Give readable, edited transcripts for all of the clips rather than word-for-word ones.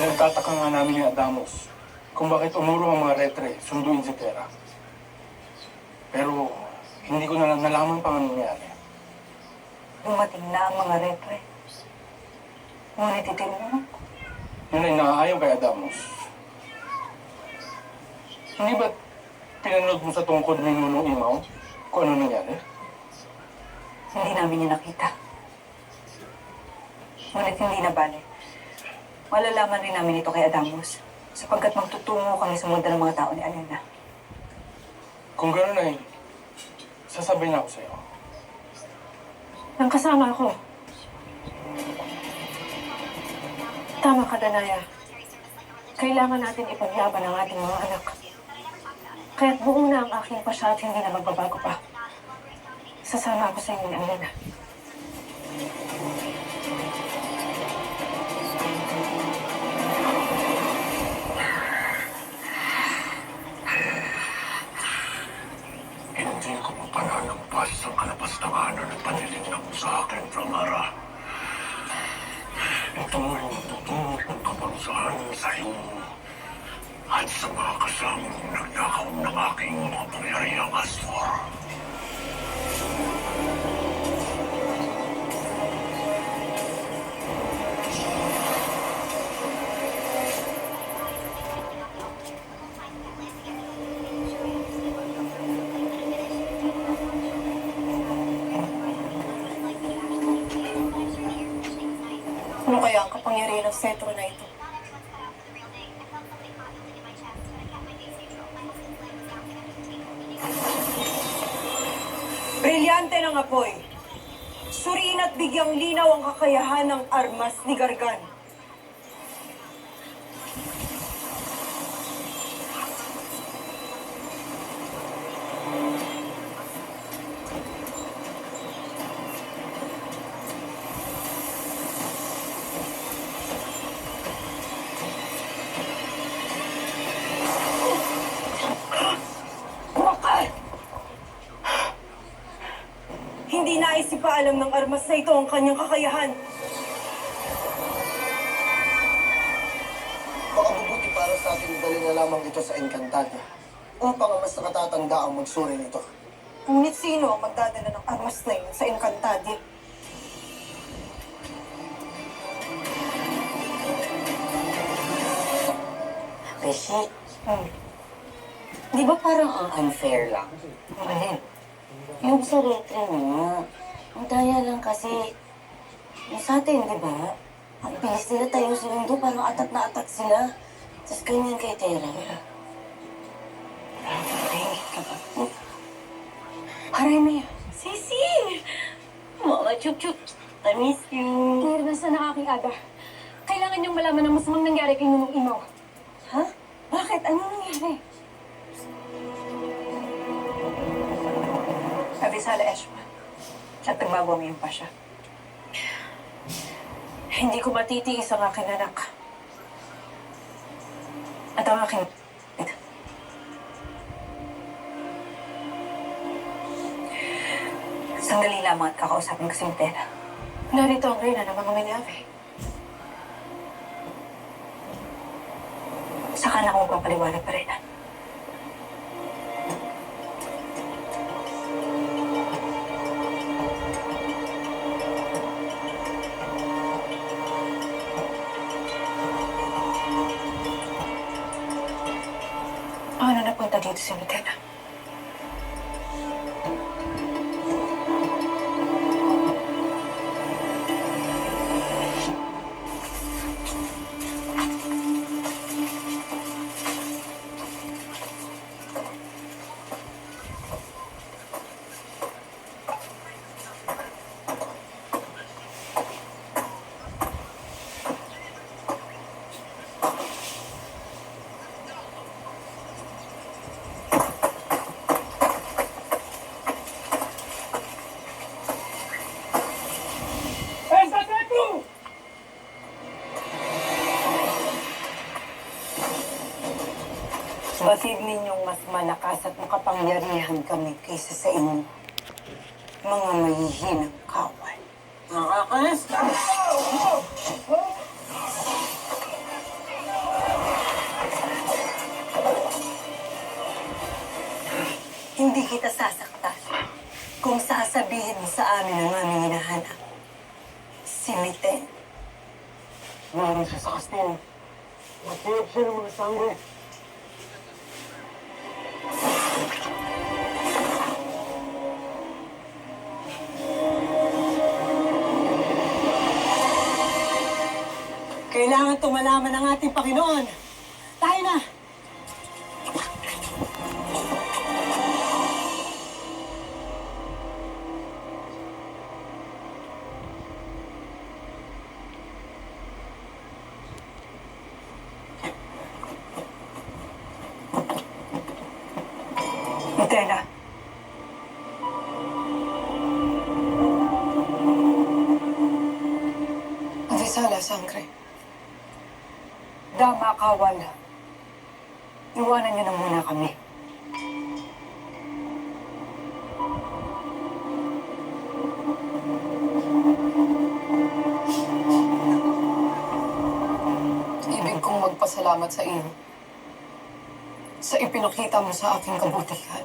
Pinagtataka nga namin ni Adamos kung bakit umuro ang mga retre sunduin si Tera. Pero hindi ko na nalaman pa ang nangyari. Dumating na ang mga repre. Ngunit itinunod. Yun ay nakaayaw kay Adamos. Hindi ba pinanood mo sa tungkod ni Nunong Imaw kung ano nangyari? Hindi namin yun nakita. Ngunit hindi na bale. Malalaman rin namin ito kay Adamos sapagkat magtutungo kami sa mundo ng mga tao ni Alena. Kung gano'n ay, sasabihin ako sa'yo. Nang kasama ako. Tama ka, Danaya. Kailangan natin ipaglaban ang ating mga anak. Kaya't buo na ang aking pasya at hindi na magbabago pa. Sasama ako sa inyo ni Alena. Hindi ko pa pananampas ang kalapastanganan at panilinang sa akin, Pramara. Ito ay matutulog ng kaparusahan sa iyo at sa mga kasamang nagnakaw ng aking mga pangyarihang Astor. Ano kaya ang kapangyarihan ng sentro na ito? Brilyante ng apoy. Suriin at bigyang linaw ang kakayahan ng armas ni Gargan. Hindi naisipaalam ng armas na ito ang kanyang kakayahan. Baka mabuti para sa atin dali na lamang ito sa Encantadia upang ang mas nakatatanda ang magsuri nito. Ngunit sino ang magdadala ng armas na yun sa Encantadia? Beshi, di ba parang ang unfair lang? Alin? Yung sa retre mo, ang daya lang kasi. Yung sa atin, di ba? Ang bilis nila tayo sinundo, parang atat na atat sila. Tapos ganyan kay Tera. Tingin ka ba? Aray na yan. Sisi! Mama, chup-chup. I miss you. Nervous na aking aga. Kailangan niyong malaman ang masamang nangyari kay Nunong Imaw. Ha? Bakit? Ano nangyari? Abisala Eshma. At nagbago ang iyong pasya. Hindi ko matitiis ang aking anak. At ang aking... Sandali lamang at kakausapin ko si Tera. Narito ang reyna ng mga Minyave. Saka na ako magpapaliwanag pa rin. Paano napunta dito si Tera? Batid ninyong mas malakas at makapangyarihan kami kaysa sa inyo. Mga mahihinang kawal. Nakakalas ka. Hindi kita sasaktan kung sasabihin mo sa amin ang aming hinahanap. Si Miten. Naroon siya sa kastil. Matiyap siya ng mga sangre. Kailangan tumalaman ng ating Panginoon. Tayo na! Mitela. Avisala, sangre. Dama, kawal. Iwanan niyo na muna kami. Ibig kong magpasalamat sa iyo sa ipinakita mo sa aking kabutihan.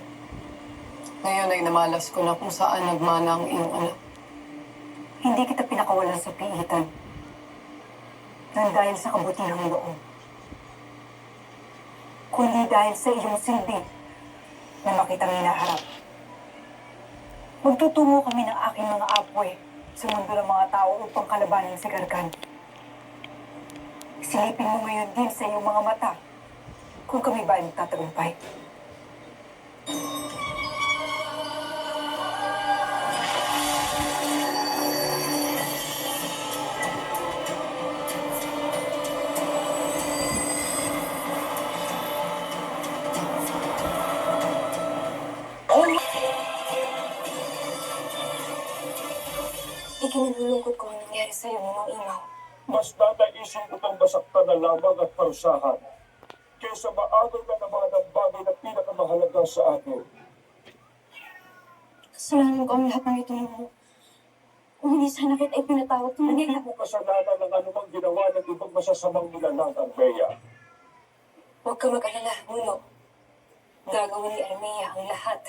Ngayon ay namalas ko na kung saan nagmana ang iyong anak. Hindi kita pinakawalan sa piitan. Nang dahil sa kabutihang loob. Kundi dahil sa iyong silbi na makitang hinaharap. Magtutungo kami ng aking mga apoy sa mundo ng mga tao upang kalabanin si Gargan. Silipin mo ngayon din sa iyong mga mata kung kami ba ay magtatagumpay. Ikinalulungkot ko ang nangyari sa iyo, Mamang Imaw. Mas dadaisin ko itong masaktan na lamang at parusahan kaysa maagaw na naman ang bagay na pinakamahalaga sa akin. Kasalanan ko ang lahat ng ito mo. Kung hindi sana kita ay pinatawag ko Hindi na mo kasalanan ng anumang ginawa ng ibang masasamang nilalang, Bea. Huwag ka mag-alala, Mulo. Gagawin ni Armea ang lahat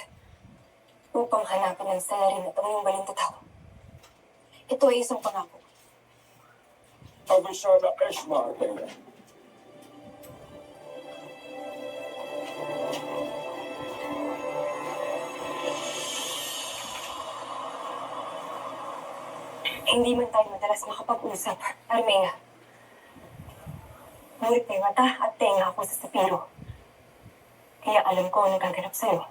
upang hanapin ang salarin at ang iyong balintataw. Ito ay isang pangako. Avisana Esma, Bea. Hindi man tayo madalas makapag-usap, Armea. Ngunit may mata at tenga ako sa Sapiro. Kaya alam ko ang nagaganap sa'yo.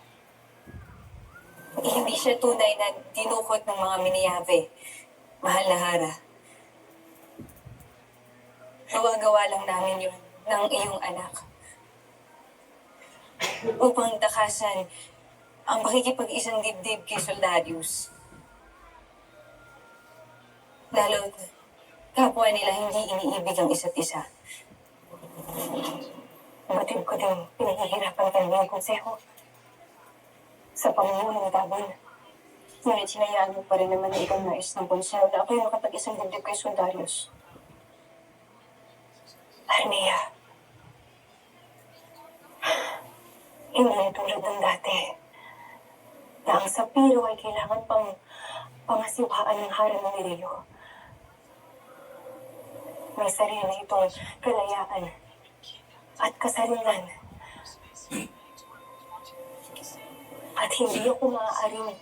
Hindi siya tunay na dinukot ng mga Miniyave. Mahal na Hara. Gawa-gawa lang namin yun ng iyong anak. Upang takasan ang pakikipag-isang dibdib kay Soldadius. Lalo kapwa nila hindi iniibig ang isa't isa. Batid ko din pinahihirapan ka ng konseho sa pamumuno ng tabon. Ngunit sinayaan mo pa rin naman na ikaw nais ng konseho na ako'y makapag-isang dibdib kay Soldarius. Armea, hindi na tulad ng dati na ang Sapiro ay kailangan pang pangasiwaan ng harang ng Mireyo. May sarili na itong kalayaan at kasaringan. At hindi ako maaaring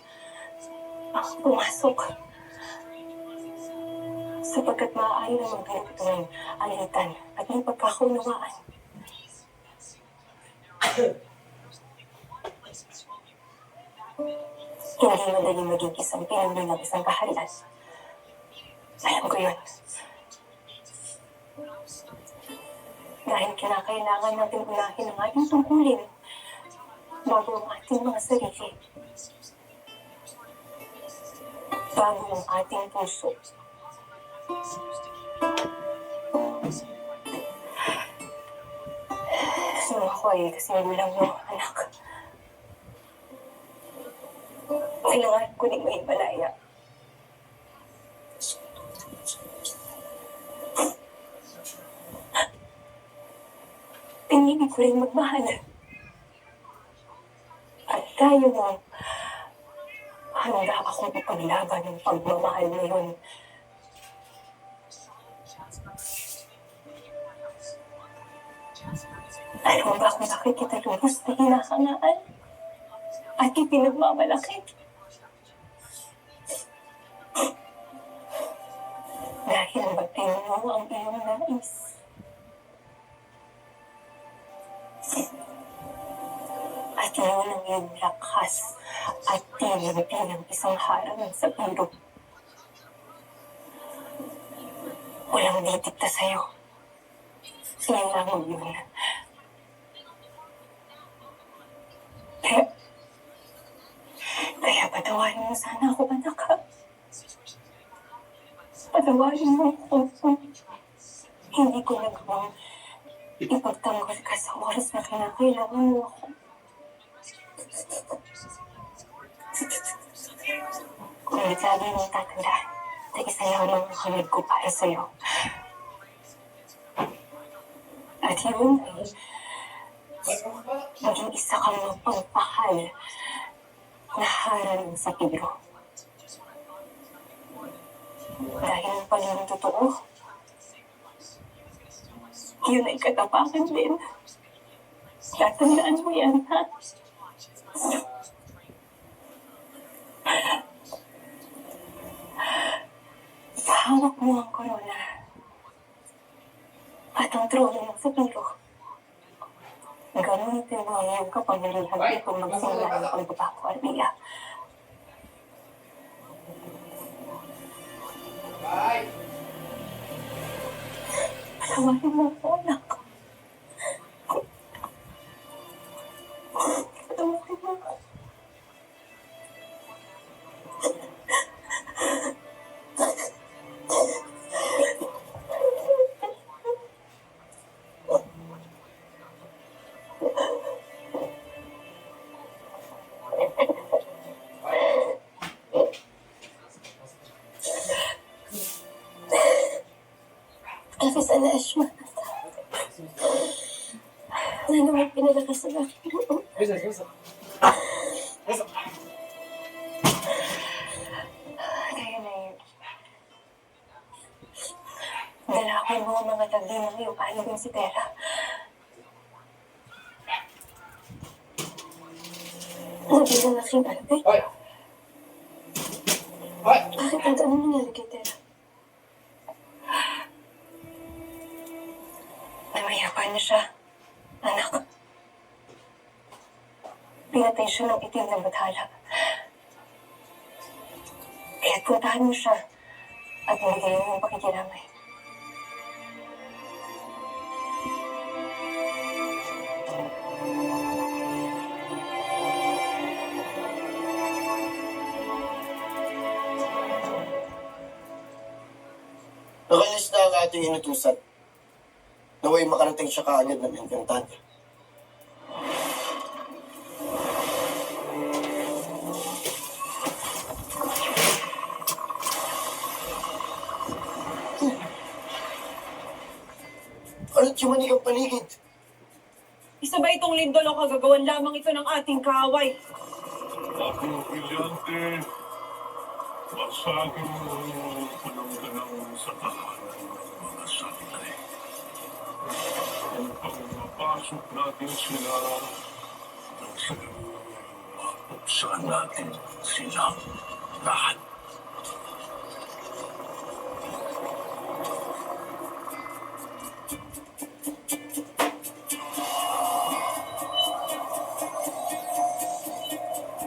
pumasok sapagkat maaari na magdulot ito ng alitan at ng pagkakaunawaan. Hindi madali maging isang pinuno ng isang kaharian. Alam ko yun. Dahil kinakailangan natin unahin ang ating tungkulin bago ang ating mga sarili. Bago ang ating puso. Nung ako ay kasing gulang mo, anak. Kailangan ko din may malaya. Pinili ko rin magmahal. At Gaya mo, handa akong ipaglaban ng pagmamahal na yun. Alam mo ba kung bakit kita lubos na hinahangaan at ipinagmamalaki? Dahil batin mo ang iyong nais. At yun ang iyong lakas at tinig ng isang harang sa biro. Walang titikta sa'yo. Yan lang yun. Kaya patawarin mo sana ako, anak, ha? Patawarin mo ako kung hindi ko nagawang ipagtanggol ka sa oras na kinakailangan mo ako. Ngunit lagi mong tatandaan na isa lang ang kamig ko para sa'yo. At yun ay maging isa kang mapagpahal na harang sa Pedro. Dahil ang pagiging totoo, yun ay katapakan din. Tatandaan mo yan, ha? Hawak mo ang korona at ang trono mo sa Pedro. Gamitin mo ang iyong kapangyarihan upang magsimula ng pagbabago, Armia. Patawarin mo ako, anak. Patawarin mo ako. Hafiz ala Ashma. Na naman pinalakas sa akin. Kaya na yun. Dalakon mo ang mga tagdi ng iyong paliging si Tera. Nabilang aking ate. Bakit ang tanong nangyari kay Tera? Namayapan na siya, anak. Pinatay siya ng itim na bathala. Kaya't puntahan mo siya at bigay mo ang pakikiramay. Nakalis na ang ating inutusan. Naway makarating siya kaagad ng Encantadia. Ano't yumanig ang paligid? Isa ba itong lindol o kagagawan lamang ito ng ating kaaway? Ako, brilyante. Basagin mo ang panangganang sa tahanan ng mga sangre. Upang mapasok natin sila nang silang mapuksan natin silang lahat.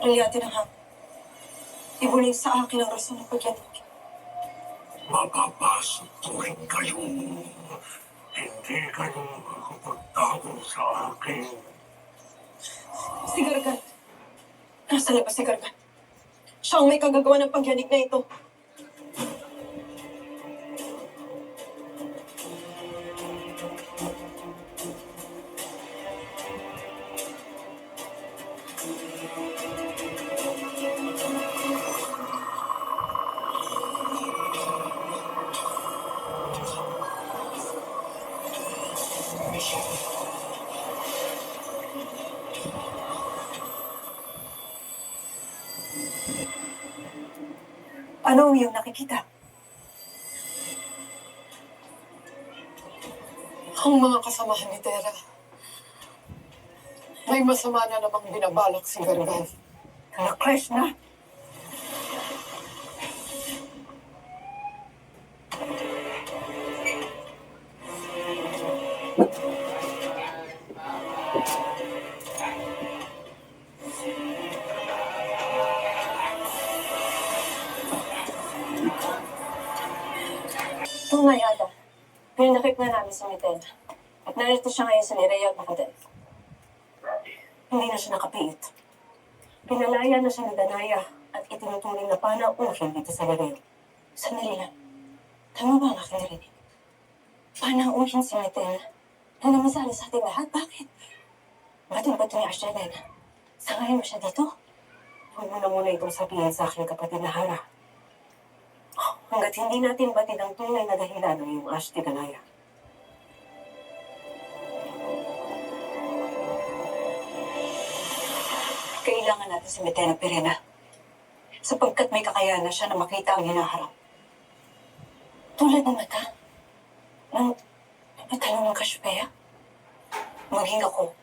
Brilyante ng hapon. Ibuling sa akin ang rason ng pagyanig. Mapapasok tuwing kayo. Hindi kayo makapagtago sa akin. Si Gargan. Nasa labas si Gargan. Siya ang may kagagawa ng pagyanig na ito. Ano ang iyong nakikita? Ang mga kasamahan ni Tera. May masama na namang binabalak si Gargan. Na-crash na. Tunay, Ada. Pinakip na namin si Miten. At narito siya ngayon sa Nerea at Macadel. Hindi na siya nakapiit. Pinalaya na siya ni Danaya at itinuturing na panauhin dito sa Nerea. Sandali lang. Tama ba ang aking narinig? Panauhin si Miten na namisali sa ating lahat? Bakit? Ba't ni Asyaden? Sangayin mo siya dito? Huwag mo na muna itong sabihin sa aking kapatid na Hara. Hanggat hindi natin batid ang tunay na dahilan ng iyong Ashti Danaya. Kailangan natin si Metena Perena sapagkat may kakayanan siya na makita ang hinaharap. Tulad ng mata ng napatalong ng Kasyupeya. Maging ako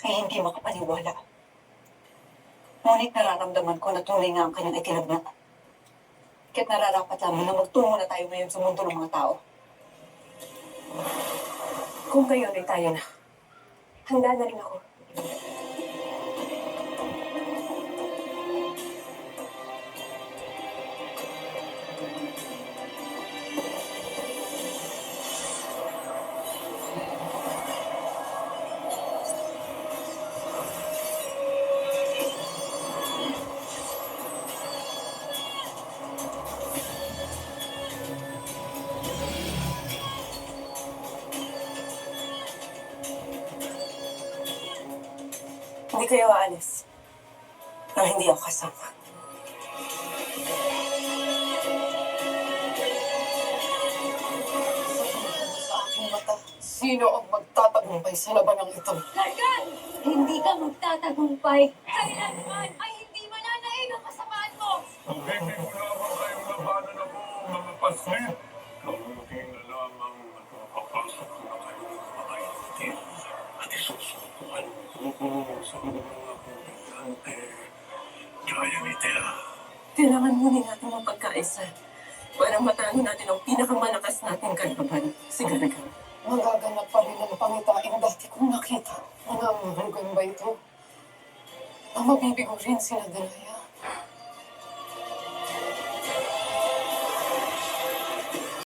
ay hindi makapaniwala. Ngunit nararamdaman ko na tunay nga ang kanyang itinagnak. Kaya't nararapat lamang na magtungo na tayo ngayon sa mundo ng mga tao. Kung gayon ay tayo na. Handa na rin ako. Hindi kayo aalis. Na hindi ako kasama. Sa aking mata, sino ang magtatagumpay sa labanang ito? Gargan! Hindi ka magtatagumpay. Kailanman ay hindi mananaig ang kasamaan mo. Hindi mo lamang kayong labanan ako, mga paslit. Kamuti na lamang at mapapasok na kayong mga itin at isusukuan ko sa mga pagkante. Gaya ni Tera. Kailangan muna natin ang pagkaisa para matalo natin ang pinakamalakas nating kalaban, si Gargan. Magaganap pa rin ang pangitain dati kong nakita. Nangangarugan ba ito? Na mabibigo rin sila Danaya.